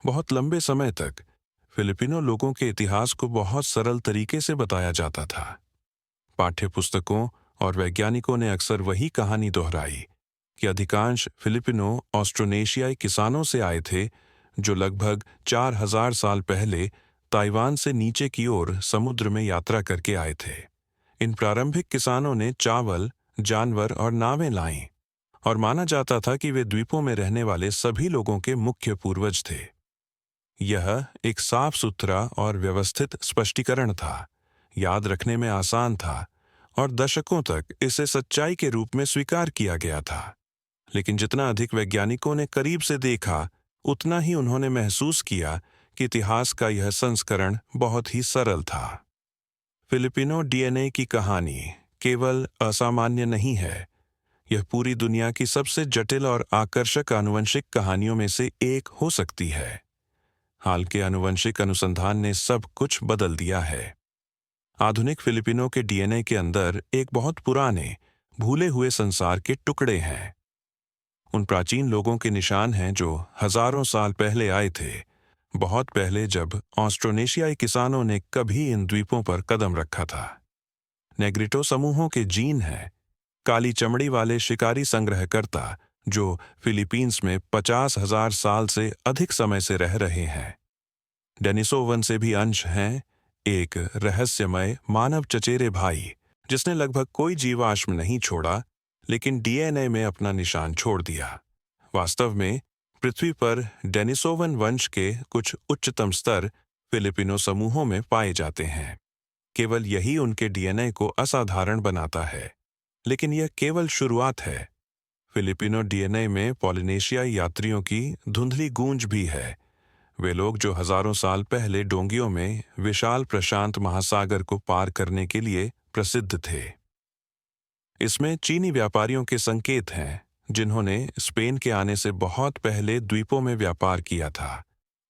बहुत लंबे समय तक फिलिपिनो लोगों के इतिहास को बहुत सरल तरीके से बताया जाता था। पाठ्य पुस्तकों और वैज्ञानिकों ने अक्सर वही कहानी दोहराई कि अधिकांश फिलिपिनो ऑस्ट्रोनेशियाई किसानों से आए थे, जो लगभग 4000 साल पहले ताइवान से नीचे की ओर समुद्र में यात्रा करके आए थे। इन प्रारंभिक किसानों ने चावल, जानवर और नावें लाईं, और माना जाता था कि वे द्वीपों में रहने वाले सभी लोगों के मुख्य पूर्वज थे। यह एक साफ सुथरा और व्यवस्थित स्पष्टीकरण था, याद रखने में आसान था, और दशकों तक इसे सच्चाई के रूप में स्वीकार किया गया था। लेकिन जितना अधिक वैज्ञानिकों ने करीब से देखा, उतना ही उन्होंने महसूस किया कि इतिहास का यह संस्करण बहुत ही सरल था। फिलिपिनो डीएनए की कहानी केवल असामान्य नहीं है, यह पूरी दुनिया की सबसे जटिल और आकर्षक आनुवंशिक कहानियों में से एक हो सकती है। हाल के आनुवंशिक अनुसंधान ने सब कुछ बदल दिया है। आधुनिक फिलिपिनो के डीएनए के अंदर एक बहुत पुराने, भूले हुए संसार के टुकड़े हैं। उन प्राचीन लोगों के निशान हैं जो हजारों साल पहले आए थे, बहुत पहले जब ऑस्ट्रोनेशियाई किसानों ने कभी इन द्वीपों पर कदम रखा था। नेग्रिटो समूहों के जीन हैं, काली चमड़ी वाले शिकारी संग्रहकर्ता जो फिलीपींस में 50,000 साल से अधिक समय से रह रहे हैं। डेनिसोवन से भी अंश हैं, एक रहस्यमय मानव चचेरे भाई जिसने लगभग कोई जीवाश्म नहीं छोड़ा, लेकिन डीएनए में अपना निशान छोड़ दिया। वास्तव में पृथ्वी पर डेनिसोवन वंश के कुछ उच्चतम स्तर फिलिपिनो समूहों में पाए जाते हैं। केवल यही उनके डीएनए को असाधारण बनाता है, लेकिन यह केवल शुरुआत है। फिलिपिनो डीएनए में पॉलिनेशियाई यात्रियों की धुंधली गूंज भी है, वे लोग जो हजारों साल पहले डोंगियों में विशाल प्रशांत महासागर को पार करने के लिए प्रसिद्ध थे। इसमें चीनी व्यापारियों के संकेत हैं, जिन्होंने स्पेन के आने से बहुत पहले द्वीपों में व्यापार किया था,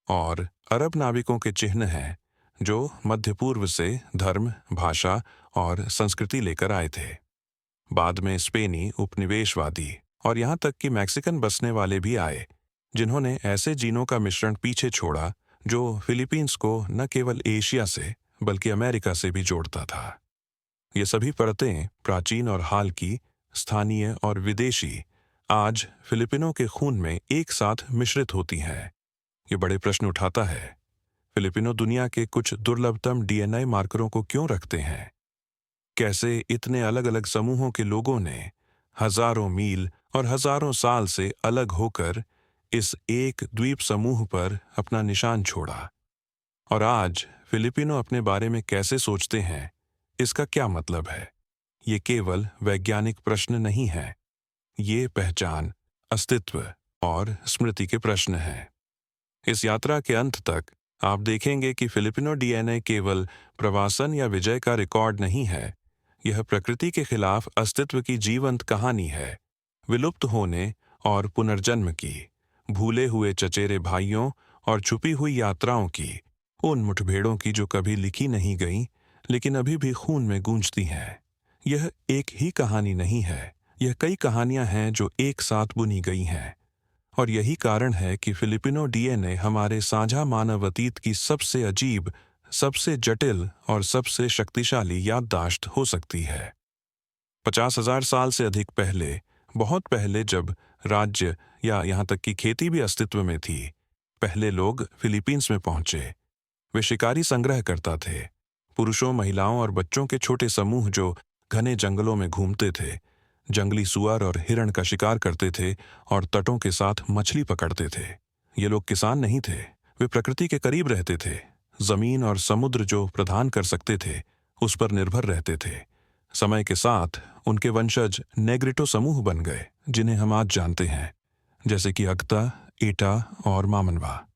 और अरब नाविकों के चिन्ह हैं, जो मध्य पूर्व से धर्म, भाषा और संस्कृति लेकर आए थे। बाद में स्पेनी उपनिवेशवादी और यहाँ तक कि मैक्सिकन बसने वाले भी आए, जिन्होंने ऐसे जीनों का मिश्रण पीछे छोड़ा जो फिलीपींस को न केवल एशिया से बल्कि अमेरिका से भी जोड़ता था। ये सभी परतें, प्राचीन और हाल की, स्थानीय और विदेशी, आज फिलिपिनो के खून में एक साथ मिश्रित होती हैं। ये बड़े प्रश्न उठाता है, फिलिपिनो दुनिया के कुछ दुर्लभतम डीएनए मार्करों को क्यों रखते हैं? कैसे इतने अलग अलग समूहों के लोगों ने हजारों मील और हजारों साल से अलग होकर इस एक द्वीप समूह पर अपना निशान छोड़ा? और आज फिलिपिनो अपने बारे में कैसे सोचते हैं, इसका क्या मतलब है? ये केवल वैज्ञानिक प्रश्न नहीं है, ये पहचान, अस्तित्व और स्मृति के प्रश्न हैं। इस यात्रा के अंत तक आप देखेंगे कि फिलिपिनो डीएनए केवल प्रवासन या विजय का रिकॉर्ड नहीं है, यह प्रकृति के खिलाफ अस्तित्व की जीवंत कहानी है, विलुप्त होने और पुनर्जन्म की, भूले हुए चचेरे भाइयों और छुपी हुई यात्राओं की, उन मुठभेड़ों की जो कभी लिखी नहीं गईं, लेकिन अभी भी खून में गूंजती हैं। यह एक ही कहानी नहीं है, यह कई कहानियां हैं जो एक साथ बुनी गई हैं। और यही कारण है कि फिलिपिनो डीएनए हमारे साझा मानव अतीत की सबसे अजीब, सबसे जटिल और सबसे शक्तिशाली याददाश्त हो सकती है। 50,000 साल से अधिक पहले, बहुत पहले, जब राज्य या यहाँ तक कि खेती भी अस्तित्व में थी, पहले लोग फिलीपींस में पहुंचे। वे शिकारी संग्रह करता थे, पुरुषों, महिलाओं और बच्चों के छोटे समूह जो घने जंगलों में घूमते थे, जंगली सुअर और हिरण का शिकार करते थे और तटों के साथ मछली पकड़ते थे। ये लोग किसान नहीं थे, वे प्रकृति के करीब रहते थे, जमीन और समुद्र जो प्रदान कर सकते थे उस पर निर्भर रहते थे। समय के साथ उनके वंशज नेग्रिटो समूह बन गए, जिन्हें हम आज जानते हैं, जैसे कि अगता, एटा और मामनवा।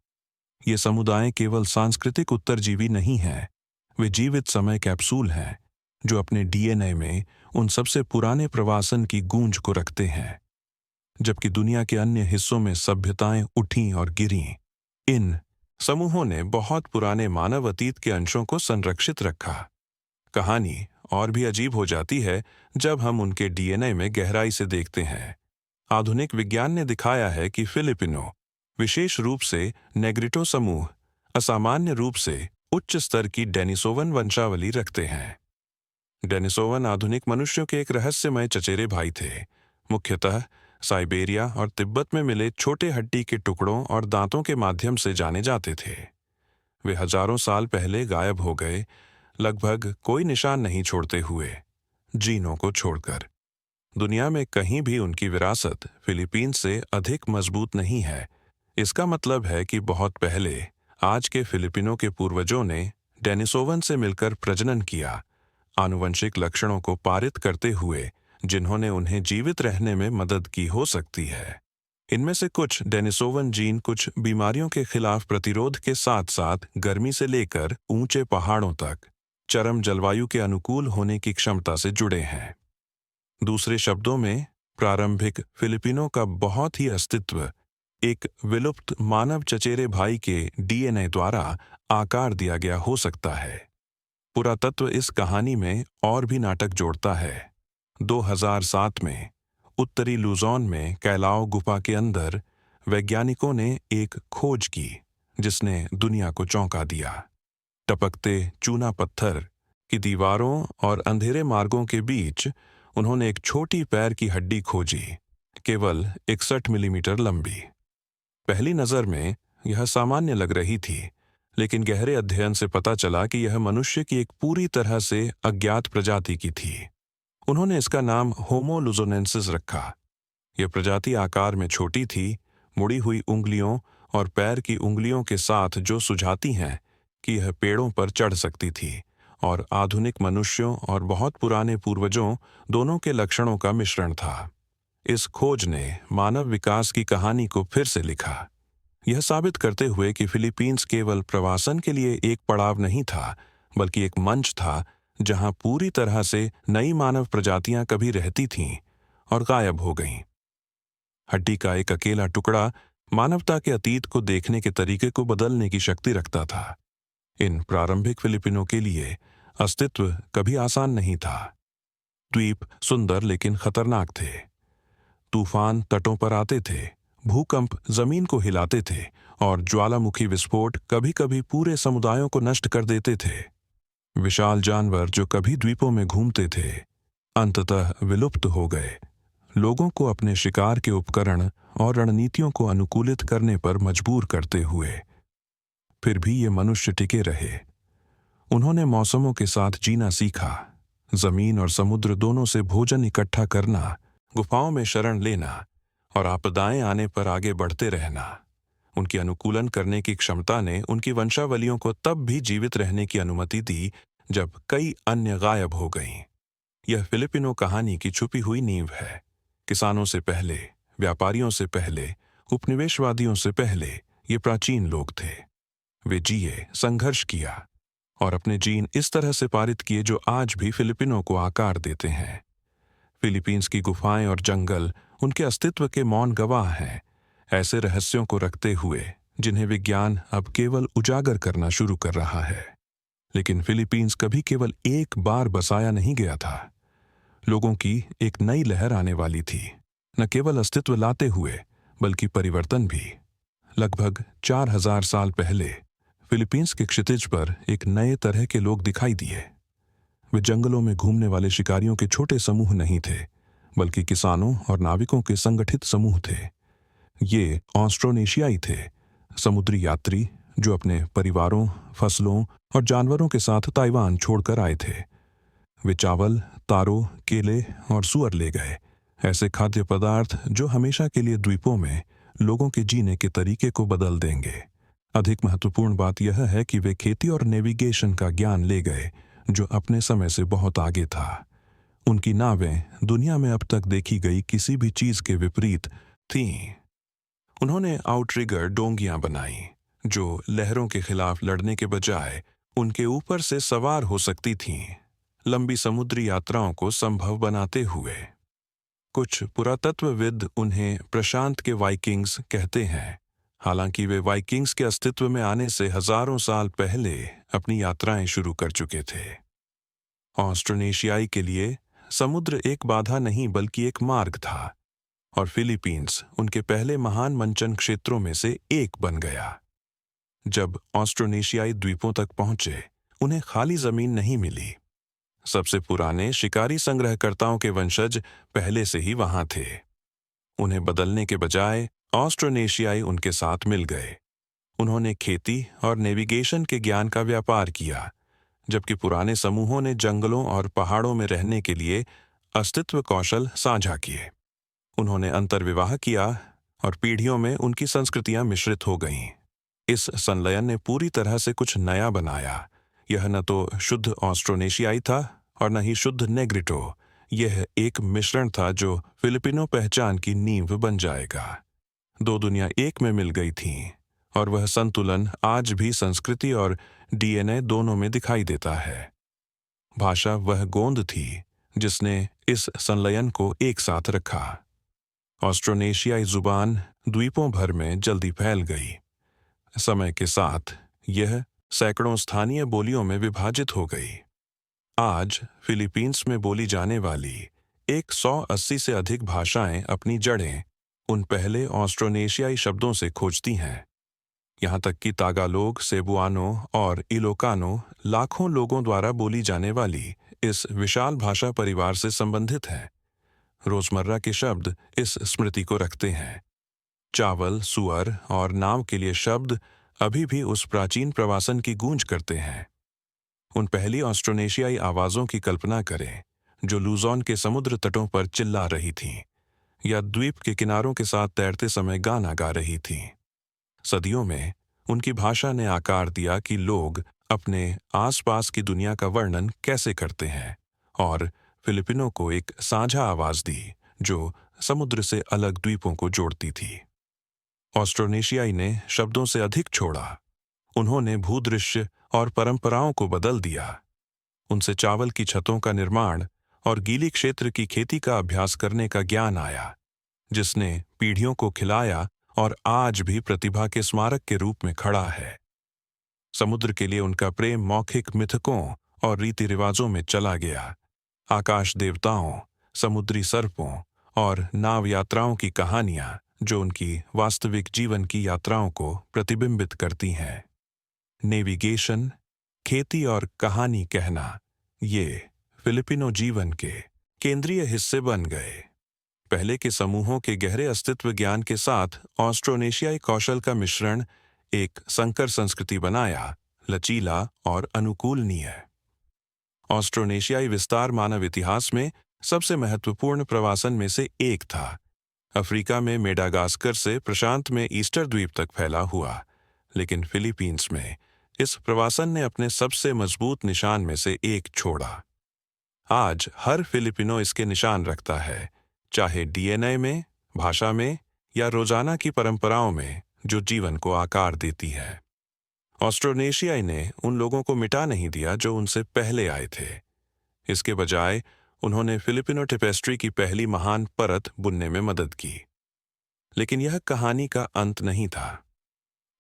ये समुदाय केवल सांस्कृतिक उत्तरजीवी नहीं हैं, वे जीवित समय कैप्सूल हैं जो अपने डीएनए में उन सबसे पुराने प्रवासन की गूंज को रखते हैं। जबकि दुनिया के अन्य हिस्सों में सभ्यताएं उठीं और गिरीं, इन समूहों ने बहुत पुराने मानव अतीत के अंशों को संरक्षित रखा। कहानी और भी अजीब हो जाती है जब हम उनके डीएनए में गहराई से देखते हैं। आधुनिक विज्ञान ने दिखाया है कि फिलिपिनो विशेष रूप से नेग्रिटो समूह असामान्य रूप से उच्च स्तर की डेनिसोवन वंशावली रखते हैं। डेनिसोवन आधुनिक मनुष्यों के एक रहस्यमय चचेरे भाई थे। मुख्यतः साइबेरिया और तिब्बत में मिले छोटे हड्डी के टुकड़ों और दांतों के माध्यम से जाने जाते थे। वे हजारों साल पहले गायब हो गए, लगभग कोई निशान नहीं छोड़ते हुए, जीनों को छोड़कर। दुनिया में कहीं भी उनकी विरासत फिलीपींस से अधिक मजबूत नहीं है। इसका मतलब है कि बहुत पहले आज के फिलिपिनो के पूर्वजों ने डेनिसोवन से मिलकर प्रजनन किया, आनुवंशिक लक्षणों को पारित करते हुए जिन्होंने उन्हें जीवित रहने में मदद की हो सकती है। इनमें से कुछ डेनिसोवन जीन कुछ बीमारियों के खिलाफ प्रतिरोध के साथ साथ गर्मी से लेकर ऊंचे पहाड़ों तक चरम जलवायु के अनुकूल होने की क्षमता से जुड़े हैं। दूसरे शब्दों में, प्रारंभिक फिलिपिनो का बहुत ही अस्तित्व एक विलुप्त मानव चचेरे भाई के डीएनए द्वारा आकार दिया गया हो सकता है। पुरातत्व इस कहानी में और भी नाटक जोड़ता है। 2007 में उत्तरी लुजोन में कैलाओ गुफा के अंदर वैज्ञानिकों ने एक खोज की जिसने दुनिया को चौंका दिया। टपकते चूना पत्थर की दीवारों और अंधेरे मार्गों के बीच उन्होंने एक छोटी पैर की हड्डी खोजी, केवल 61 मिलीमीटर लंबी। पहली नज़र में यह सामान्य लग रही थी, लेकिन गहरे अध्ययन से पता चला कि यह मनुष्य की एक पूरी तरह से अज्ञात प्रजाति की थी। उन्होंने इसका नाम होमो लुजोनेंसिस रखा। यह प्रजाति आकार में छोटी थी, मुड़ी हुई उंगलियों और पैर की उंगलियों के साथ जो सुझाती हैं कि यह पेड़ों पर चढ़ सकती थी, और आधुनिक मनुष्यों और बहुत पुराने पूर्वजों दोनों के लक्षणों का मिश्रण था। इस खोज ने मानव विकास की कहानी को फिर से लिखा, यह साबित करते हुए कि फिलीपींस केवल प्रवासन के लिए एक पड़ाव नहीं था, बल्कि एक मंच था जहां पूरी तरह से नई मानव प्रजातियां कभी रहती थीं और गायब हो गईं। हड्डी का एक अकेला टुकड़ा मानवता के अतीत को देखने के तरीके को बदलने की शक्ति रखता था। इन प्रारंभिक फिलिपिनो के लिए अस्तित्व कभी आसान नहीं था। द्वीप सुंदर लेकिन खतरनाक थे। तूफान तटों पर आते थे, भूकंप जमीन को हिलाते थे और ज्वालामुखी विस्फोट कभी-कभी पूरे समुदायों को नष्ट कर देते थे। विशाल जानवर जो कभी द्वीपों में घूमते थे, अंततः विलुप्त हो गए, लोगों को अपने शिकार के उपकरण और रणनीतियों को अनुकूलित करने पर मजबूर करते हुए। फिर भी ये मनुष्य टिके रहे। उन्होंने मौसमों के साथ जीना सीखा, जमीन और समुद्र दोनों से भोजन इकट्ठा करना, गुफाओं में शरण लेना और आपदाएं आने पर आगे बढ़ते रहना। उनकी अनुकूलन करने की क्षमता ने उनकी वंशावलियों को तब भी जीवित रहने की अनुमति दी जब कई अन्य गायब हो गईं। यह फिलिपिनो कहानी की छुपी हुई नींव है। किसानों से पहले, व्यापारियों से पहले, उपनिवेशवादियों से पहले ये प्राचीन लोग थे। वे जिए, संघर्ष किया और अपने जीन इस तरह से पारित किए जो आज भी फिलिपिनो को आकार देते हैं। फिलीपींस की गुफाएं और जंगल उनके अस्तित्व के मौन गवाह हैं, ऐसे रहस्यों को रखते हुए जिन्हें विज्ञान अब केवल उजागर करना शुरू कर रहा है। लेकिन फिलीपींस कभी केवल एक बार बसाया नहीं गया था। लोगों की एक नई लहर आने वाली थी, न केवल अस्तित्व लाते हुए बल्कि परिवर्तन भी। लगभग 4000 साल पहले फिलीपींस के क्षितिज पर एक नए तरह के लोग दिखाई दिए। वे जंगलों में घूमने वाले शिकारियों के छोटे समूह नहीं थे, बल्कि किसानों और नाविकों के संगठित समूह थे। ये ऑस्ट्रोनेशियाई थे, समुद्री यात्री जो अपने परिवारों, फसलों और जानवरों के साथ ताइवान छोड़कर आए थे। वे चावल, तारों, केले और सुअर ले गए, ऐसे खाद्य पदार्थ जो हमेशा के लिए द्वीपों में लोगों के जीने के तरीके को बदल देंगे। अधिक महत्वपूर्ण बात यह है कि वे खेती और नेविगेशन का ज्ञान ले गए जो अपने समय से बहुत आगे था। उनकी नावें दुनिया में अब तक देखी गई किसी भी चीज के विपरीत थीं। उन्होंने आउटरिगर डोंगियां बनाई जो लहरों के खिलाफ लड़ने के बजाय उनके ऊपर से सवार हो सकती थीं, लंबी समुद्री यात्राओं को संभव बनाते हुए। कुछ पुरातत्वविद उन्हें प्रशांत के वाइकिंग्स कहते हैं, हालांकि वे वाइकिंग्स के अस्तित्व में आने से हजारों साल पहले अपनी यात्राएं शुरू कर चुके थे। ऑस्ट्रोनेशियाई के लिए समुद्र एक बाधा नहीं बल्कि एक मार्ग था। और फिलीपींस उनके पहले महान मंचन क्षेत्रों में से एक बन गया। जब ऑस्ट्रोनेशियाई द्वीपों तक पहुंचे, उन्हें खाली जमीन नहीं मिली। सबसे पुराने शिकारी संग्रहकर्ताओं के वंशज पहले से ही वहां थे। उन्हें बदलने के बजाय ऑस्ट्रोनेशियाई उनके साथ मिल गए। उन्होंने खेती और नेविगेशन के ज्ञान का व्यापार किया, जबकि पुराने समूहों ने जंगलों और पहाड़ों में रहने के लिए अस्तित्व कौशल साझा किए। उन्होंने अंतर्विवाह किया और पीढ़ियों में उनकी संस्कृतियां मिश्रित हो गईं। इस संलयन ने पूरी तरह से कुछ नया बनाया। यह न तो शुद्ध ऑस्ट्रोनेशियाई था और न ही शुद्ध नेग्रिटो। यह एक मिश्रण था जो फिलिपिनो पहचान की नींव बन जाएगा। दो दुनिया एक में मिल गई थीं, और वह संतुलन आज भी संस्कृति और डीएनए दोनों में दिखाई देता है। भाषा वह गोंद थी जिसने इस संलयन को एक साथ रखा। ऑस्ट्रोनेशियाई जुबान द्वीपों भर में जल्दी फैल गई। समय के साथ यह सैकड़ों स्थानीय बोलियों में विभाजित हो गई। आज फिलीपींस में बोली जाने वाली 180 से अधिक भाषाएं अपनी जड़ें उन पहले ऑस्ट्रोनेशियाई शब्दों से खोजती हैं। यहाँ तक कि तागालोग, सेबुआनो और इलोकानो लाखों लोगों द्वारा बोली जाने वाली इस विशाल भाषा परिवार से संबंधित हैं। रोजमर्रा के शब्द इस स्मृति को रखते हैं। चावल, सुअर और नाव के लिए शब्द अभी भी उस प्राचीन प्रवासन की गूंज करते हैं। उन पहली ऑस्ट्रोनेशियाई आवाज़ों की कल्पना करें जो लूजॉन के समुद्र तटों पर चिल्ला रही थीं या द्वीप के किनारों के साथ तैरते समय गाना गा रही थीं। सदियों में उनकी भाषा ने आकार दिया कि लोग अपने आसपास की दुनिया का वर्णन कैसे करते हैं, और फिलिपिनो को एक साझा आवाज़ दी जो समुद्र से अलग द्वीपों को जोड़ती थी। ऑस्ट्रोनेशियाई ने शब्दों से अधिक छोड़ा। उन्होंने भूदृश्य और परंपराओं को बदल दिया। उनसे चावल की छतों का निर्माण और गीली क्षेत्र की खेती का अभ्यास करने का ज्ञान आया, जिसने पीढ़ियों को खिलाया और आज भी प्रतिभा के स्मारक के रूप में खड़ा है। समुद्र के लिए उनका प्रेम मौखिक मिथकों और रीति रिवाजों में चला गया। आकाश देवताओं, समुद्री सर्पों और नाव यात्राओं की कहानियां जो उनकी वास्तविक जीवन की यात्राओं को प्रतिबिंबित करती हैं। नेविगेशन, खेती और कहानी कहना, ये फिलिपिनो जीवन के केंद्रीय हिस्से बन गए। पहले के समूहों के गहरे अस्तित्व ज्ञान के साथ ऑस्ट्रोनेशियाई कौशल का मिश्रण एक संकर संस्कृति बनाया, लचीला और अनुकूलनीय। ऑस्ट्रोनेशियाई विस्तार मानव इतिहास में सबसे महत्वपूर्ण प्रवासन में से एक था। अफ्रीका में मेडागास्कर से प्रशांत में ईस्टर द्वीप तक फैला हुआ, लेकिन फिलीपींस में इस प्रवासन ने अपने सबसे मजबूत निशान में से एक छोड़ा। आज हर फिलिपिनो इसके निशान रखता है, चाहे डीएनए में, भाषा में या रोजाना की परंपराओं में जो जीवन को आकार देती है। ऑस्ट्रोनेशियाई ने उन लोगों को मिटा नहीं दिया जो उनसे पहले आए थे। इसके बजाय उन्होंने फिलिपिनो टेपेस्ट्री की पहली महान परत बुनने में मदद की। लेकिन यह कहानी का अंत नहीं था।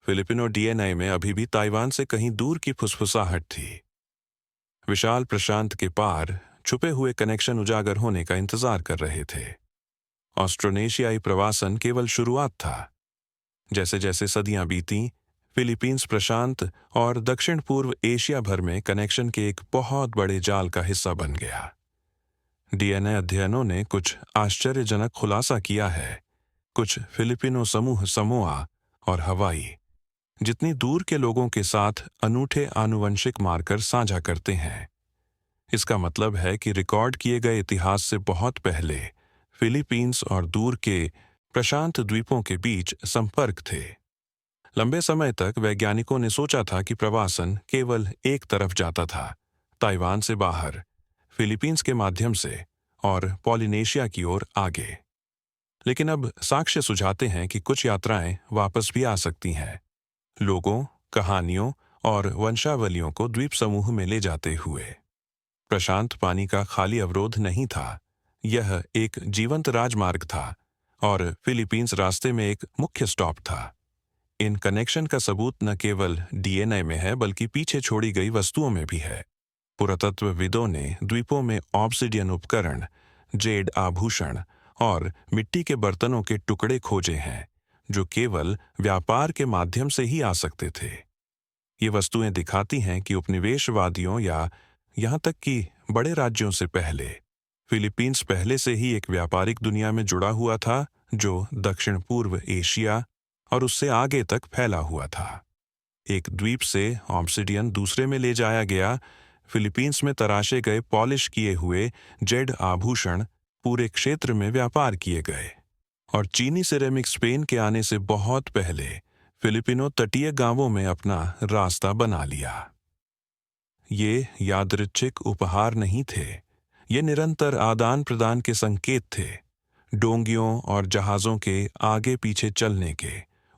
फिलिपिनो डीएनए में अभी भी ताइवान से कहीं दूर की फुसफुसाहट थी। विशाल प्रशांत के पार छुपे हुए कनेक्शन उजागर होने का इंतजार कर रहे थे। ऑस्ट्रोनेशियाई प्रवासन केवल शुरुआत था। जैसे जैसे सदियां बीतीं, फिलीपींस प्रशांत और दक्षिण पूर्व एशिया भर में कनेक्शन के एक बहुत बड़े जाल का हिस्सा बन गया। डीएनए अध्ययनों ने कुछ आश्चर्यजनक खुलासा किया है। कुछ फिलिपिनो समूह समोआ और हवाई जितनी दूर के लोगों के साथ अनूठे आनुवंशिक मार्कर साझा करते हैं। इसका मतलब है कि रिकॉर्ड किए गए इतिहास से बहुत पहले फिलीपींस और दूर के प्रशांत द्वीपों के बीच संपर्क थे। लंबे समय तक वैज्ञानिकों ने सोचा था कि प्रवासन केवल एक तरफ जाता था, ताइवान से बाहर, फिलीपींस के माध्यम से और पॉलिनेशिया की ओर आगे। लेकिन अब साक्ष्य सुझाते हैं कि कुछ यात्राएं वापस भी आ सकती हैं, लोगों, कहानियों और वंशावलियों को द्वीप समूह में ले जाते हुए। प्रशांत पानी का खाली अवरोध नहीं था, यह एक जीवंत राजमार्ग था और फिलीपींस रास्ते में एक मुख्य स्टॉप था। इन कनेक्शन का सबूत न केवल डीएनए में है बल्कि पीछे छोड़ी गई वस्तुओं में भी है। पुरातत्वविदों ने द्वीपों में ऑब्सिडियन उपकरण, जेड आभूषण और मिट्टी के बर्तनों के टुकड़े खोजे हैं जो केवल व्यापार के माध्यम से ही आ सकते थे। ये वस्तुएं दिखाती हैं कि उपनिवेशवादियों या यहाँ तक कि बड़े राज्यों से पहले फिलीपींस पहले से ही एक व्यापारिक दुनिया में जुड़ा हुआ था जो दक्षिण पूर्व एशिया और उससे आगे तक फैला हुआ था। एक द्वीप से ऑब्सिडियन दूसरे में ले जाया गया, फिलीपींस में तराशे गए पॉलिश किए हुए जेड आभूषण पूरे क्षेत्र में व्यापार किए गए, और चीनी सिरेमिक स्पेन के आने से बहुत पहले फिलिपिनो तटीय गांवों में अपना रास्ता बना लिया। ये यादृच्छिक उपहार नहीं थे, ये निरंतर आदान प्रदान के संकेत थे, डोंगियों और जहाज़ों के आगे पीछे चलने के,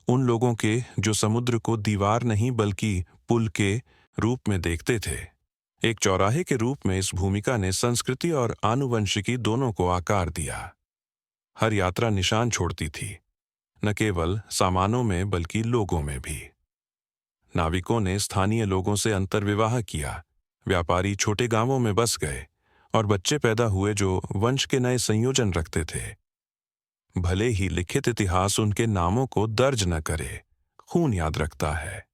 उन लोगों के जो समुद्र को दीवार नहीं बल्कि पुल के रूप में देखते थे। एक चौराहे के रूप में इस भूमिका ने संस्कृति और आनुवंशिकी दोनों को आकार दिया। हर यात्रा निशान छोड़ती थी, न केवल सामानों में बल्कि लोगों में भी। नाविकों ने स्थानीय लोगों से अंतर्विवाह किया, व्यापारी छोटे गांवों में बस गए और बच्चे पैदा हुए जो वंश के नए संयोजन रखते थे। भले ही लिखित इतिहास उनके नामों को दर्ज न करे, खून याद रखता है।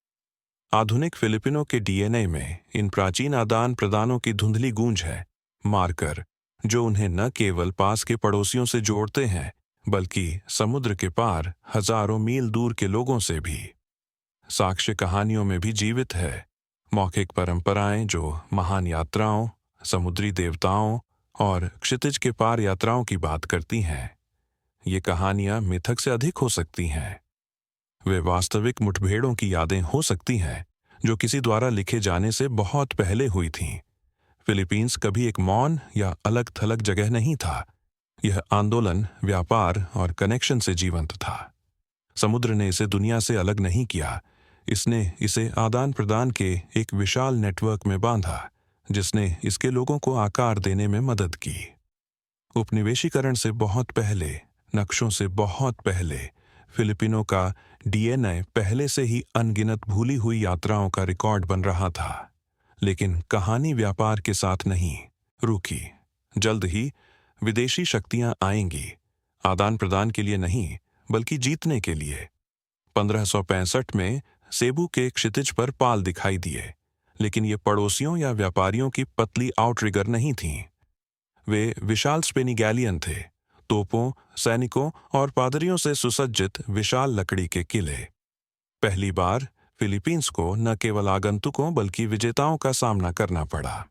आधुनिक फिलिपिनो के डीएनए में इन प्राचीन आदान प्रदानों की धुंधली गूंज है, मार्कर जो उन्हें न केवल पास के पड़ोसियों से जोड़ते हैं बल्कि समुद्र के पार हजारों मील दूर के लोगों से भी। साक्ष्य कहानियों में भी जीवित है, मौखिक परंपराएं जो महान यात्राओं, समुद्री देवताओं और क्षितिज के पार यात्राओं की बात करती हैं। ये कहानियां मिथक से अधिक हो सकती हैं। वे वास्तविक मुठभेड़ों की यादें हो सकती हैं जो किसी द्वारा लिखे जाने से बहुत पहले हुई थीं। फिलीपींस कभी एक मौन या अलग थलग जगह नहीं था, यह आंदोलन, व्यापार और कनेक्शन से जीवंत था। समुद्र ने इसे दुनिया से अलग नहीं किया, इसने इसे आदान प्रदान के एक विशाल नेटवर्क में बांधा जिसने इसके लोगों को आकार देने में मदद की। उपनिवेशीकरण से बहुत पहले, नक्शों से बहुत पहले, फिलिपिनो का डीएनए पहले से ही अनगिनत भूली हुई यात्राओं का रिकॉर्ड बन रहा था। लेकिन कहानी व्यापार के साथ नहीं रुकी। जल्द ही विदेशी शक्तियां आएंगी, आदान प्रदान के लिए नहीं बल्कि जीतने के लिए। 1565 में सेबू के क्षितिज पर पाल दिखाई दिए, लेकिन ये पड़ोसियों या व्यापारियों की पतली आउटरिगर नहीं थीं। वे विशाल स्पेनी गैलियन थे, तोपों, सैनिकों और पादरियों से सुसज्जित विशाल लकड़ी के किले। पहली बार फिलीपींस को न केवल आगंतुकों बल्कि विजेताओं का सामना करना पड़ा।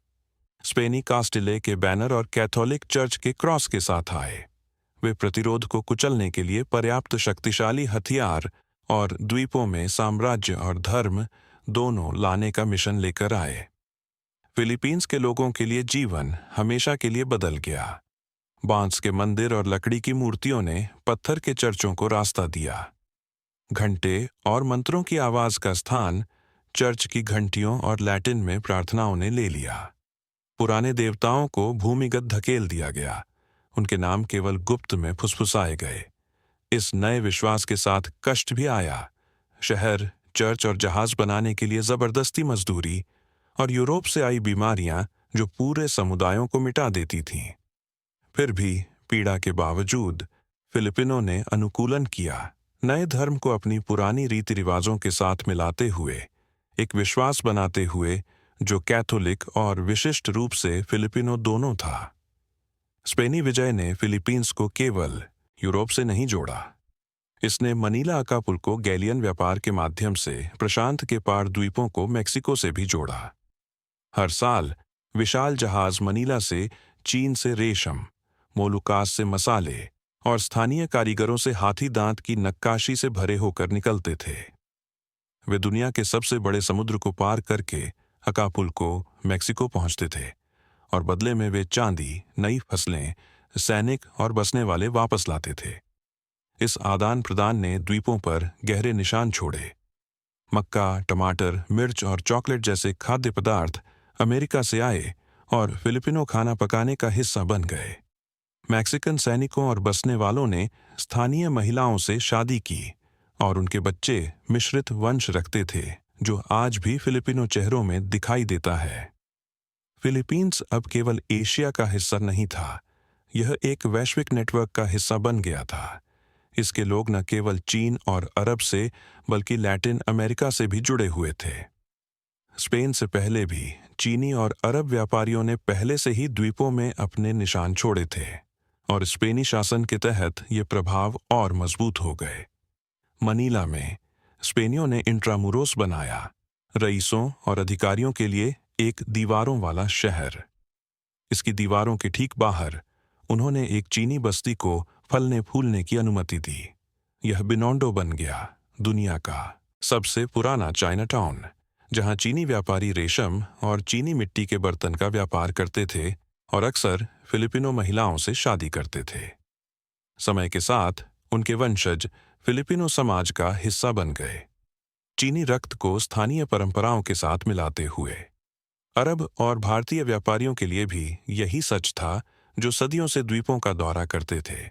स्पेनी कास्टिले के बैनर और कैथोलिक चर्च के क्रॉस के साथ आए। वे प्रतिरोध को कुचलने के लिए पर्याप्त शक्तिशाली हथियार और द्वीपों में साम्राज्य और धर्म दोनों लाने का मिशन लेकर आए। फिलीपींस के लोगों के लिए जीवन हमेशा के लिए बदल गया। बांस के मंदिर और लकड़ी की मूर्तियों ने पत्थर के चर्चों को रास्ता दिया। घंटे और मंत्रों की आवाज का स्थान चर्च की घंटियों और लैटिन में प्रार्थनाओं ने ले लिया। पुराने देवताओं को भूमिगत धकेल दिया गया, उनके नाम केवल गुप्त में फुसफुसाए गए। इस नए विश्वास के साथ कष्ट भी आया। शहर, चर्च और जहाज बनाने के लिए जबरदस्ती मजदूरी और यूरोप से आई बीमारियां जो पूरे समुदायों को मिटा देती थीं। फिर भी पीड़ा के बावजूद फिलिपिनो ने अनुकूलन किया, नए धर्म को अपनी पुरानी रीति रिवाजों के साथ मिलाते हुए एक विश्वास बनाते हुए जो कैथोलिक और विशिष्ट रूप से फिलिपिनो दोनों था। स्पेनी विजय ने फिलीपींस को केवल यूरोप से नहीं जोड़ा, इसने मनीला अकापुल्को गैलियन व्यापार के माध्यम से प्रशांत के पार द्वीपों को मेक्सिको से भी जोड़ा। हर साल विशाल जहाज मनीला से चीन से रेशम, मोलुकास से मसाले और स्थानीय कारीगरों से हाथी दांत की नक्काशी से भरे होकर निकलते थे। वे दुनिया के सबसे बड़े समुद्र को पार करके अकापुल्को, मेक्सिको पहुंचते थे और बदले में वे चांदी, नई फसलें, सैनिक और बसने वाले वापस लाते थे। इस आदान प्रदान ने द्वीपों पर गहरे निशान छोड़े। मक्का, टमाटर, मिर्च और चॉकलेट जैसे खाद्य पदार्थ अमेरिका से आए और फिलिपिनो खाना पकाने का हिस्सा बन गए। मैक्सिकन सैनिकों और बसने वालों ने स्थानीय महिलाओं से शादी की और उनके बच्चे मिश्रित वंश रखते थे, जो आज भी फिलिपिनो चेहरों में दिखाई देता है। फिलीपींस अब केवल एशिया का हिस्सा नहीं था, यह एक वैश्विक नेटवर्क का हिस्सा बन गया था। इसके लोग न केवल चीन और अरब से बल्कि लैटिन अमेरिका से भी जुड़े हुए थे। स्पेन से पहले भी चीनी और अरब व्यापारियों ने पहले से ही द्वीपों में अपने निशान छोड़े थे और स्पेनी शासन के तहत ये प्रभाव और मजबूत हो गए। मनीला में स्पेनियों ने इंट्रामुरोस बनाया, रईसों और अधिकारियों के लिए एक दीवारों वाला शहर। इसकी दीवारों के ठीक बाहर उन्होंने एक चीनी बस्ती को फलने फूलने की अनुमति दी। यह बिनोंडो बन गया, दुनिया का सबसे पुराना चाइना टाउन, जहां चीनी व्यापारी रेशम और चीनी मिट्टी के बर्तन का व्यापार करते थे और अक्सर फिलिपिनो महिलाओं से शादी करते थे। समय के साथ उनके वंशज फिलिपिनो समाज का हिस्सा बन गए, चीनी रक्त को स्थानीय परंपराओं के साथ मिलाते हुए। अरब और भारतीय व्यापारियों के लिए भी यही सच था, जो सदियों से द्वीपों का दौरा करते थे।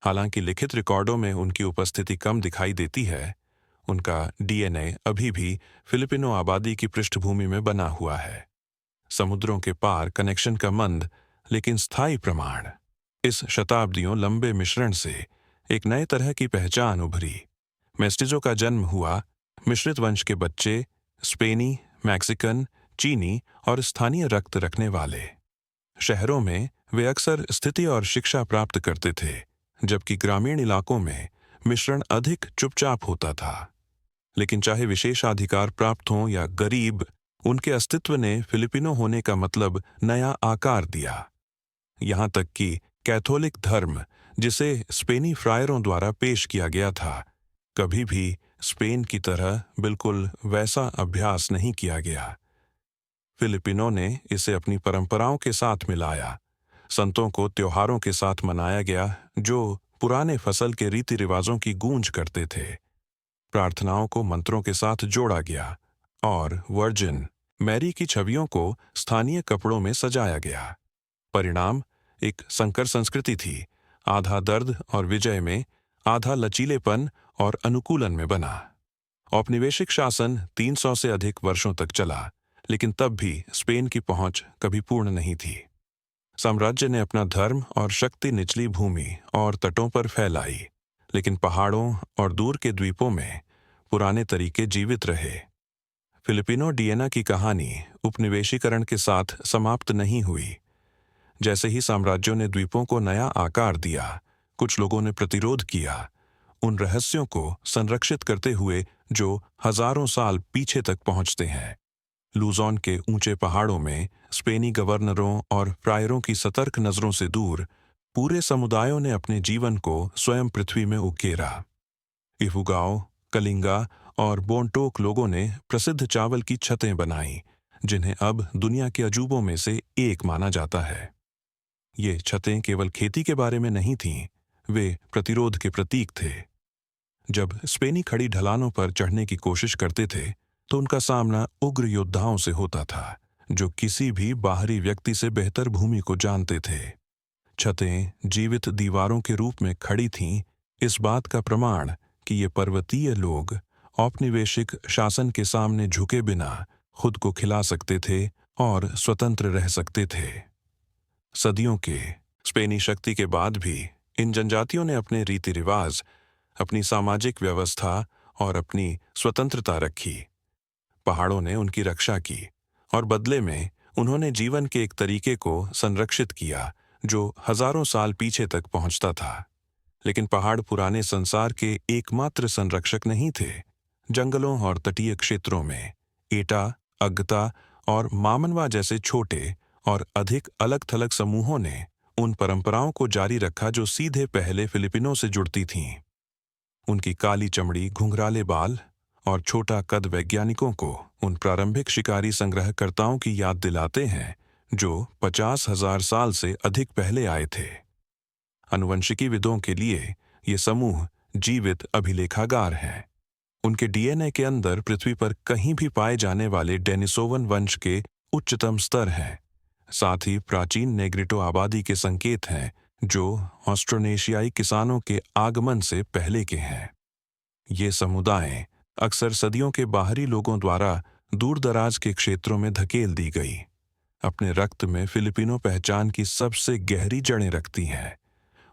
हालांकि लिखित रिकॉर्डों में उनकी उपस्थिति कम दिखाई देती है, उनका डीएनए अभी भी फिलिपिनो आबादी की पृष्ठभूमि में बना हुआ है। समुद्रों के पार कनेक्शन का मंद लेकिन स्थायी प्रमाण। इस शताब्दियों लंबे मिश्रण से एक नए तरह की पहचान उभरी। मेस्टिजो का जन्म हुआ, मिश्रित वंश के बच्चे, स्पेनी, मैक्सिकन, चीनी और स्थानीय रक्त रखने वाले। शहरों में वे अक्सर स्थिति और शिक्षा प्राप्त करते थे, जबकि ग्रामीण इलाकों में मिश्रण अधिक चुपचाप होता था। लेकिन चाहे विशेषाधिकार प्राप्त हों या गरीब, उनके अस्तित्व ने फिलिपिनो होने का मतलब नया आकार दिया। यहाँ तक कि कैथोलिक धर्म, जिसे स्पेनी फ्रायरों द्वारा पेश किया गया था, कभी भी स्पेन की तरह बिल्कुल वैसा अभ्यास नहीं किया गया। फिलिपिनो ने इसे अपनी परंपराओं के साथ मिलाया। संतों को त्योहारों के साथ मनाया गया, जो पुराने फसल के रीति रिवाजों की गूंज करते थे। प्रार्थनाओं को मंत्रों के साथ जोड़ा गया और वर्जिन मैरी की छवियों को स्थानीय कपड़ों में सजाया गया। परिणाम एक संकर संस्कृति थी, आधा दर्द और विजय में, आधा लचीलेपन और अनुकूलन में बना। औपनिवेशिक शासन 300 से अधिक वर्षों तक चला, लेकिन तब भी स्पेन की पहुंच कभी पूर्ण नहीं थी। साम्राज्य ने अपना धर्म और शक्ति निचली भूमि और तटों पर फैलाई, लेकिन पहाड़ों और दूर के द्वीपों में पुराने तरीके जीवित रहे। फिलिपिनो डीएनए की कहानी उपनिवेशीकरण के साथ समाप्त नहीं हुई। जैसे ही साम्राज्यों ने द्वीपों को नया आकार दिया, कुछ लोगों ने प्रतिरोध किया, उन रहस्यों को संरक्षित करते हुए जो हजारों साल पीछे तक पहुंचते हैं। लूजोन के ऊंचे पहाड़ों में स्पेनी गवर्नरों और फ्रायरों की सतर्क नजरों से दूर पूरे समुदायों ने अपने जीवन को स्वयं पृथ्वी में उकेरा। इफुगाओ, कलिंगा और बोनटोक लोगों ने प्रसिद्ध चावल की छतें बनाई, जिन्हें अब दुनिया के अजूबों में से एक माना जाता है। ये छतें केवल खेती के बारे में नहीं थीं, वे प्रतिरोध के प्रतीक थे। जब स्पेनी खड़ी ढलानों पर चढ़ने की कोशिश करते थे, तो उनका सामना उग्र योद्धाओं से होता था, जो किसी भी बाहरी व्यक्ति से बेहतर भूमि को जानते थे। छतें जीवित दीवारों के रूप में खड़ी थीं, इस बात का प्रमाण कि ये पर्वतीय लोग औपनिवेशिक शासन के सामने झुके बिना खुद को खिला सकते थे और स्वतंत्र रह सकते थे। सदियों के स्पेनी शक्ति के बाद भी इन जनजातियों ने अपने रीति रिवाज, अपनी सामाजिक व्यवस्था और अपनी स्वतंत्रता रखी। पहाड़ों ने उनकी रक्षा की और बदले में उन्होंने जीवन के एक तरीके को संरक्षित किया जो हजारों साल पीछे तक पहुंचता था। लेकिन पहाड़ पुराने संसार के एकमात्र संरक्षक नहीं थे। जंगलों और तटीय क्षेत्रों में एटा, अगता और मामनवा जैसे छोटे और अधिक अलग थलग समूहों ने उन परंपराओं को जारी रखा जो सीधे पहले फिलिपिनो से जुड़ती थीं। उनकी काली चमड़ी, घुंघराले बाल और छोटा कद वैज्ञानिकों को उन प्रारंभिक शिकारी संग्रहकर्ताओं की याद दिलाते हैं जो 50,000 साल से अधिक पहले आए थे। आनुवंशिकीविदों के लिए ये समूह जीवित अभिलेखागार हैं। उनके डीएनए के अंदर पृथ्वी पर कहीं भी पाए जाने वाले डेनिसोवन वंश के उच्चतम स्तर हैं। साथ ही प्राचीन नेग्रिटो आबादी के संकेत हैं जो ऑस्ट्रोनेशियाई किसानों के आगमन से पहले के हैं। ये समुदाय अक्सर सदियों के बाहरी लोगों द्वारा दूर दराज के क्षेत्रों में धकेल दी गई। अपने रक्त में फिलिपिनो पहचान की सबसे गहरी जड़ें रखती हैं।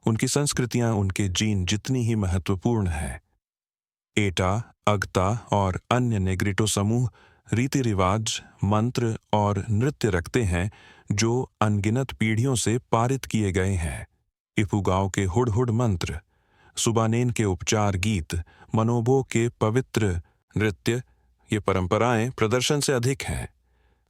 उनकी संस्कृतियां उनके जीन जितनी ही महत्वपूर्ण हैं। एटा, अगता और अन्य नेग्रिटो समूह रीति रिवाज, मंत्र और नृत्य रखते हैं जो अनगिनत पीढ़ियों से पारित किए गए हैं। इपुगाओ के हुड मंत्र, सुबानेन के उपचार गीत, मनोबो के पवित्र नृत्य, ये परंपराएं प्रदर्शन से अधिक हैं।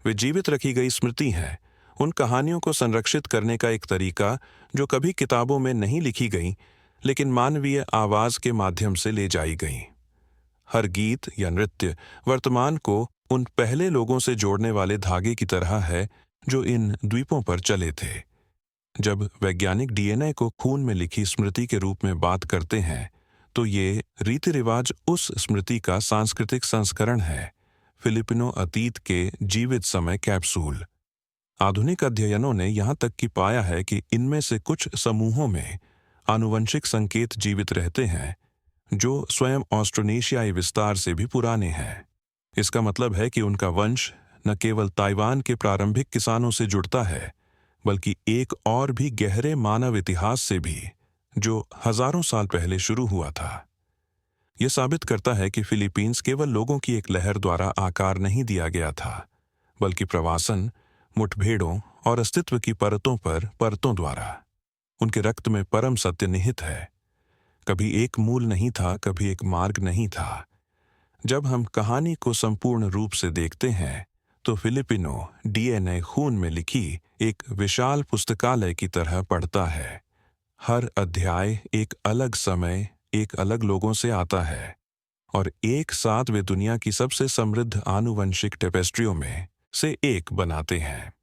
वे जीवित रखी गई स्मृति हैं, उन कहानियों को संरक्षित करने का एक तरीका जो कभी किताबों में नहीं लिखी गई लेकिन मानवीय आवाज के माध्यम से ले जाई गई। हर गीत या नृत्य वर्तमान को उन पहले लोगों से जोड़ने वाले धागे की तरह है जो इन द्वीपों पर चले थे। जब वैज्ञानिक डीएनए को खून में लिखी स्मृति के रूप में बात करते हैं तो ये रीति रिवाज उस स्मृति का सांस्कृतिक संस्करण है, फिलिपिनो अतीत के जीवित समय कैप्सूल। आधुनिक अध्ययनों ने यहाँ तक कि पाया है कि इनमें से कुछ समूहों में आनुवंशिक संकेत जीवित रहते हैं जो स्वयं ऑस्ट्रोनेशियाई विस्तार से भी पुराने हैं। इसका मतलब है कि उनका वंश न केवल ताइवान के प्रारंभिक किसानों से जुड़ता है बल्कि एक और भी गहरे मानव इतिहास से भी, जो हजारों साल पहले शुरू हुआ था। यह साबित करता है कि फिलीपींस केवल लोगों की एक लहर द्वारा आकार नहीं दिया गया था बल्कि प्रवासन, मुठभेड़ों और अस्तित्व की परतों द्वारा। उनके रक्त में परम सत्य निहित है। कभी एक मूल नहीं था, कभी एक मार्ग नहीं था। जब हम कहानी को संपूर्ण रूप से देखते हैं तो फिलिपिनो डीएनए खून में लिखी एक विशाल पुस्तकालय की तरह पढ़ता है। हर अध्याय एक अलग समय, एक अलग लोगों से आता है और एक साथ वे दुनिया की सबसे समृद्ध आनुवंशिक टेपेस्ट्रियों में से एक बनाते हैं।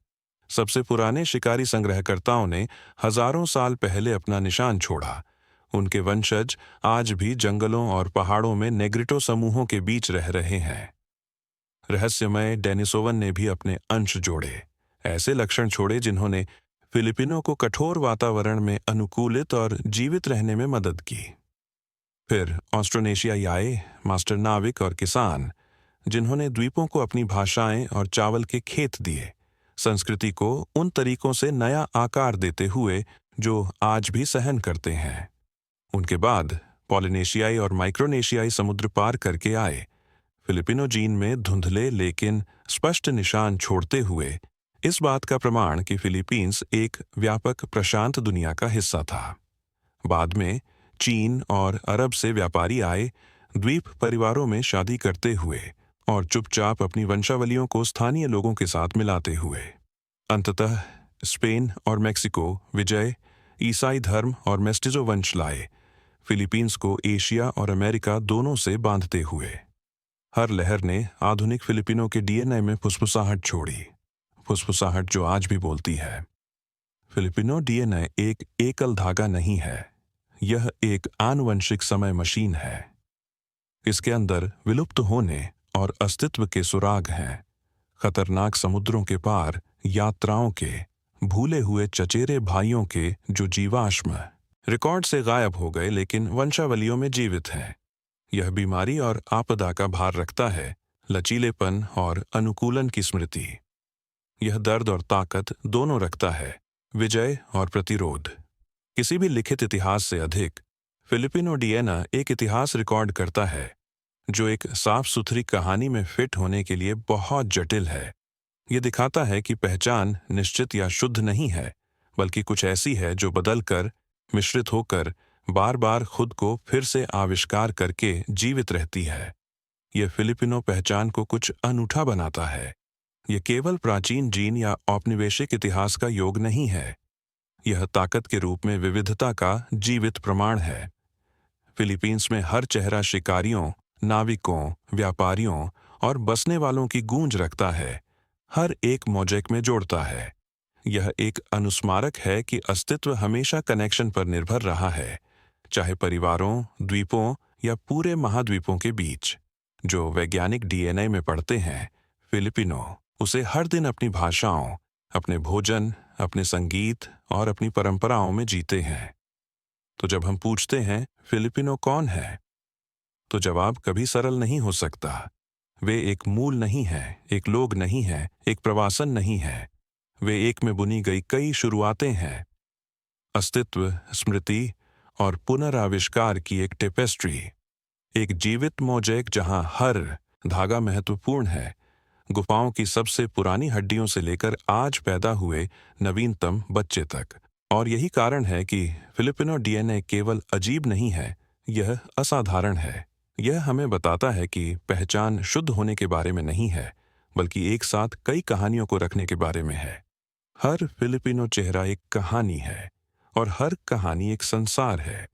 सबसे पुराने शिकारी संग्रहकर्ताओं ने हजारों साल पहले अपना निशान छोड़ा। उनके वंशज आज भी जंगलों और पहाड़ों में नेग्रिटो समूहों के बीच रह रहे हैं। रहस्यमय डेनिसोवन ने भी अपने अंश जोड़े, ऐसे लक्षण छोड़े जिन्होंने फिलिपिनो को कठोर वातावरण में अनुकूलित और जीवित रहने में मदद की। फिर ऑस्ट्रोनेशियाई आए, मास्टर नाविक और किसान, जिन्होंने द्वीपों को अपनी भाषाएं और चावल के खेत दिए, संस्कृति को उन तरीकों से नया आकार देते हुए जो आज भी सहन करते हैं। उनके बाद पॉलिनेशियाई और माइक्रोनेशियाई समुद्र पार करके आए, फिलिपिनो जीन में धुंधले लेकिन स्पष्ट निशान छोड़ते हुए इस बात का प्रमाण कि फिलीपींस एक व्यापक प्रशांत दुनिया का हिस्सा था। बाद में चीन और अरब से व्यापारी आए, द्वीप परिवारों में शादी करते हुए और चुपचाप अपनी वंशावलियों को स्थानीय लोगों के साथ मिलाते हुए। अंततः स्पेन और मेक्सिको विजय, ईसाई धर्म और मेस्टिजो वंश लाए, फिलीपींस को एशिया और अमेरिका दोनों से बांधते हुए। हर लहर ने आधुनिक फिलिपिनो के डीएनए में फुसफुसाहट छोड़ी, फुसफुसाहट जो आज भी बोलती है। फिलिपिनो डीएनए एक एकल धागा नहीं है, यह एक आनुवंशिक समय मशीन है। इसके अंदर विलुप्त होने और अस्तित्व के सुराग हैं, खतरनाक समुद्रों के पार यात्राओं के, भूले हुए चचेरे भाइयों के जो जीवाश्म रिकॉर्ड से गायब हो गए लेकिन वंशावलियों में जीवित हैं। यह बीमारी और आपदा का भार रखता है, लचीलेपन और अनुकूलन की स्मृति। यह दर्द और ताकत दोनों रखता है, विजय और प्रतिरोध। किसी भी लिखित इतिहास से अधिक फिलिपिनो डीएनए एक इतिहास रिकॉर्ड करता है जो एक साफ सुथरी कहानी में फिट होने के लिए बहुत जटिल है। यह दिखाता है कि पहचान निश्चित या शुद्ध नहीं है, बल्कि कुछ ऐसी है जो बदलकर, मिश्रित होकर बार बार खुद को फिर से आविष्कार करके जीवित रहती है। यह फिलिपिनो पहचान को कुछ अनूठा बनाता है। यह केवल प्राचीन जीन या औपनिवेशिक इतिहास का योग नहीं है, यह ताकत के रूप में विविधता का जीवित प्रमाण है। फिलीपींस में हर चेहरा शिकारियों, नाविकों, व्यापारियों और बसने वालों की गूंज रखता है, हर एक मोज़ेक में जोड़ता है। यह एक अनुस्मारक है कि अस्तित्व हमेशा कनेक्शन पर निर्भर रहा है, चाहे परिवारों, द्वीपों या पूरे महाद्वीपों के बीच। जो वैज्ञानिक डीएनए में पढ़ते हैं, फिलिपिनो उसे हर दिन अपनी भाषाओं, अपने भोजन, अपने संगीत और अपनी परंपराओं में जीते हैं। तो जब हम पूछते हैं फिलिपिनो कौन है, तो जवाब कभी सरल नहीं हो सकता। वे एक मूल नहीं है, एक लोग नहीं है, एक प्रवासन नहीं है। वे एक में बुनी गई कई शुरुआतें हैं। अस्तित्व, स्मृति और पुनराविष्कार की एक टेपेस्ट्री, एक जीवित मोज़ेक जहां हर धागा महत्वपूर्ण है, गुफाओं की सबसे पुरानी हड्डियों से लेकर आज पैदा हुए नवीनतम बच्चे तक। और यही कारण है कि फिलिपिनो डीएनए केवल अजीब नहीं है, यह असाधारण है। यह हमें बताता है कि पहचान शुद्ध होने के बारे में नहीं है, बल्कि एक साथ कई कहानियों को रखने के बारे में है। हर फिलिपिनो चेहरा एक कहानी है और हर कहानी एक संसार है।